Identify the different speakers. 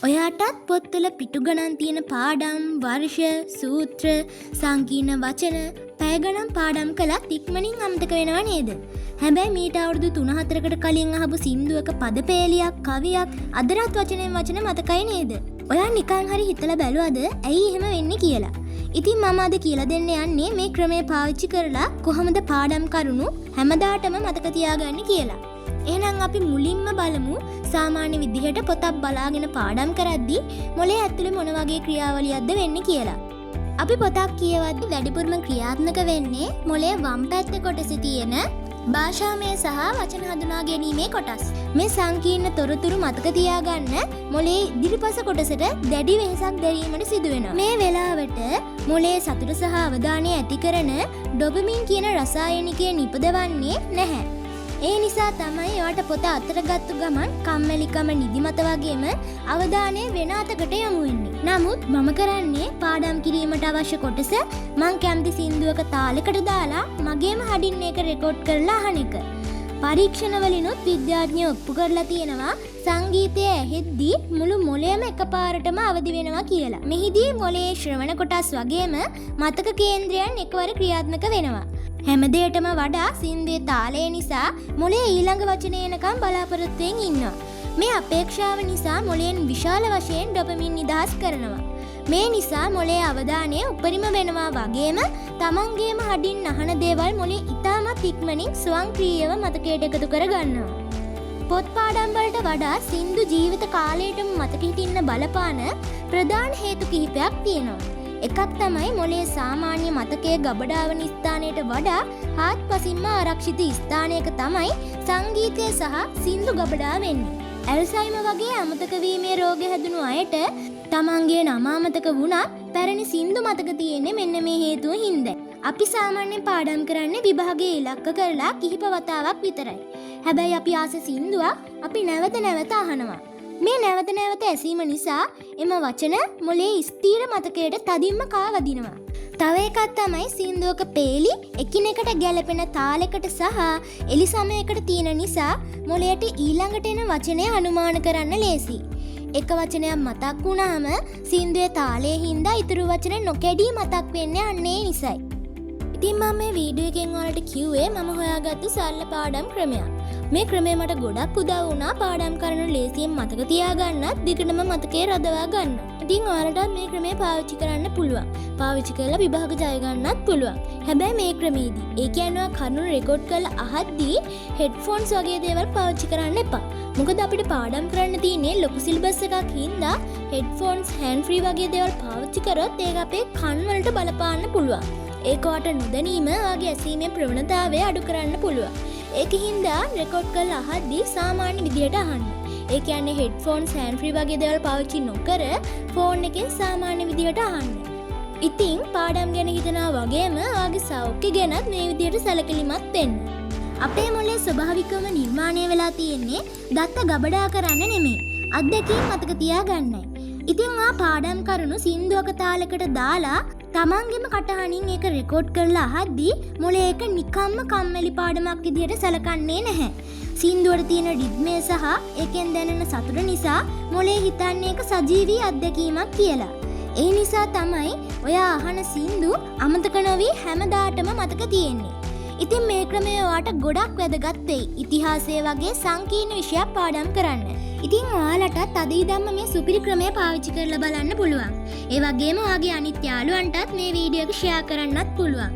Speaker 1: ඔයාටත් පොත්වල පිටු ගණන් තියෙන පාඩම්, වර්ෂ, සූත්‍ර, සංකීර්ණ වචන පැය ගණන් පාඩම් කළත් ඉක්මනින් අමතක වෙනව නේද? හැබැයි මීට අවුරුදු 3-4කට කලින් අහපු සින්දුවක පදපේලියක්, කවියක් අදටත් වචනෙන් වචන මතකයි නේද? ඔයා නිකන් හරි හිතලා බැලුවද ඇයි එහෙම වෙන්නේ කියලා? ඉතින් මම අද කියලා දෙන්න යන්නේ මේ ක්‍රමය පාවිච්චි කරලා කොහොමද පාඩම් කරුණු හැමදාටම මතක තියාගන්නේ කියලා. එහෙනම් අපි මුලින්ම බලමු සාමාන්‍ය විදිහට පොතක් බලාගෙන පාඩම් කරද්දී මොලේ ඇතුලේ මොන වගේ ක්‍රියාවලියක්ද වෙන්නේ කියලා. අපි පොතක් කියවද්දී වැඩිපුරම ක්‍රියාත්මක වෙන්නේ මොලේ වම් පැත්තේ කොටසේ තියෙන භාෂාමය සහ වචන හඳුනා ගැනීමේ කොටස්. මේ සංකීර්ණ තොරතුරු මතක තියාගන්න මොලේ ඉදිරිපස කොටසට දැඩි වෙහෙසක් දැරීමට සිදු වෙනවා. මේ වෙලාවට මොලේ සතුට සහ අවධානය ඇති කරන ඩොපමින් කියන රසායනිකය නිපදවන්නේ නැහැ. ඒ නිසා තමයි ඔයාට පොත අතට ගත්තු ගමන් කම්මැලිකම නිදිමත වගේම අවධානය වෙන අතකට යොමු වෙන්නේ. නමුත් මම කරන්නේ පාඩම් කිරීමට අවශ්‍ය කොටස මං කැමති සින්දුවක තාලයකට දාලා මගේම හඩින් එක රෙකෝඩ් කරලා අහන එක. පරීක්ෂණවලිනුත් විද්‍යාඥයෝ ඔප්පු කරලා තියෙනවා සංගීතය ඇහෙද්දී මුළු මොළයම එකපාරටම අවදි වෙනවා කියලා. මෙහිදී මොළයේ ශ්‍රවණ කොටස් වගේම මතක කේන්ද්‍රයන් එකවර ක්‍රියාත්මක වෙනවා. හැමදේටම වඩා සින්දුවේ තාලය නිසා මොළයේ ඊළඟ වචනේ එනකම් බලාපොරොත්තුෙන් ඉන්නවා. මේ අපේක්ෂාව නිසා මොළයෙන් විශාල වශයෙන් ඩොපමින් නිදහස් කරනවා. මේ නිසා මොළයේ අවධානය උපරිම වෙනවා වගේම තමන්ගේම හඩින් අහන දේවල් මොළේ ඉතාමත් ඉක්මනින් ස්වයංක්‍රීයව මතකයට එකතු කර ගන්නවා. පොත් පාඩම් වලට වඩා සින්දු ජීවිත කාලයටම මතක හිටින්න බලපාන ප්‍රධාන හේතු කිහිපයක් තියෙනවා. එකක් තමයි මොළයේ සාමාන්‍ය මතකයේ ගබඩාවන ස්ථානයට වඩා හාත්පසින්ම ආරක්ෂිත ස්ථානයක තමයි සංගීතය සහ සින්දු ගබඩා වෙන්නේ. ඇල්සයිමර් වගේ අමතක වීමේ රෝග හැදුණු අයට තමන්ගේ නම අමතක වුණත් පැරණි සින්දු මතක තියෙන්නේ මෙන්න මේ හේතුව හින්දා. අපි සාමාන්‍යයෙන් පාඩම් කරන්නේ විභාගයේ ඉලක්ක කරලා කිහිප වතාවක් විතරයි. හැබැයි අපි ආස සින්දුවක් අපි නැවත නැවත අහනවා. මේ නැවත නැවත ඇසීම නිසා එම වචන මොලේ ස්ථීර මතකයට තදින්ම කාවදිනවා. තව එකක් තමයි සින්දුවක පේලි එකිනෙකට ගැලපෙන තාලයකට සහ එලි සමයකට තියෙන නිසා මොලයට ඊළඟට එන වචනය අනුමාන කරන්න ලේසි. එක වචනයක් මතක් වුණාම සින්දුවේ තාලයේ හින්දා ඉතුරු වචන නොකැඩී මතක් වෙන්නේ අන්නේ නිසයි. ඉතින් මම මේ වීඩියෝ එකෙන් ඔයාලට කිව්වේ මම හොයාගත්තු සරල පාඩම් ක්‍රමයක්. මේ ක්‍රමය මට ගොඩක් උදව් වුණා පාඩම් කරන ලේසියෙන් මතක තියාගන්නත් දිගටම මතකයේ රඳවා ගන්න. ඉතින් ඔයාලටත් මේ ක්‍රමය පාවිච්චි කරන්න පුළුවන්. පාවිච්චි කරලා විභාග ජය ගන්නත් පුළුවන්. හැබැයි මේ ක්‍රමයේදී ඒ කියන්නේ කරුණු රෙකෝඩ් කරලා අහද්දී හෙඩ්ෆෝන්ස් වගේ දේවල් පාවිච්චි කරන්න එපා. මොකද අපිට පාඩම් කරන්න තියෙන්නේ ලොකු සිලබස් එකක් හින්දා හෙඩ්ෆෝන්ස්, හෑන්ඩ් ෆ්‍රී වගේ දේවල් පාවිච්චි කරොත් ඒක අපේ කන් වලට බලපාන්න පුළුවන්. ඒක වට නොදැනීම වගේ ඇසීමේ ප්‍රවණතාවය අඩු කරන්න පුළුවන්. ඒක හින්දා රෙකෝඩ් කරලා අහද්දී සාමාන්‍ය විදියට අහන්න. ඒ කියන්නේ හෙඩ්ෆෝන්ස්, හෑන්ඩ් ෆ්‍රී වගේ දේවල් පාවිච්චි නොකර ෆෝන් එකෙන් සාමාන්‍ය විදියට අහන්න. ඉතින් පාඩම් ගැන හිතනවා වගේම ආගේ සෞඛ්‍ය ගැනත් මේ විදියට සැලකිලිමත් වෙන්න. අපේ මොලේ ස්වභාවිකවම නිර්මාණය වෙලා තියෙන්නේ දත්ත ගබඩා කරන්න නෙමෙයි. අත්දැකීම් මතක තියාගන්නයි. ඉතින් පාඩම් කරුණු සින්දුවක තාලයකට දාලා තමන්ගෙම කටහඬින් ඒක රෙකෝඩ් කරලා අහද්දී මොලේ ඒක නිකම්ම කම්මැලි පාඩමක් විදියට සැලකන්නේ නැහැ. සින්දුවට තියෙන රිද්මය සහ ඒකෙන් දැනෙන සතුට නිසා මොලේ හිතන්නේ ඒක සජීවී අත්දැකීමක් කියලා. ඒ නිසා තමයි ඔයා අහන සින්දු අමතක නොවි හැමදාටම මතක තියෙන්නේ. ඉතින් මේ ක්‍රමය ඔයාට ගොඩක් වැදගත් වෙයි ඉතිහාසය වගේ සංකීර්ණ විෂයක් පාඩම් කරන්න. ඉතින් ඔයාලටත් අද ඉඳන්ම මේ සුපිරි ක්‍රමය පාවිච්චි කරලා බලන්න පුළුවන්. ඒ වගේම ඔයාගේ අනිත් යාළුවන්ටත් මේ වීඩියෝ එක ෂෙයා කරන්නත් පුළුවන්.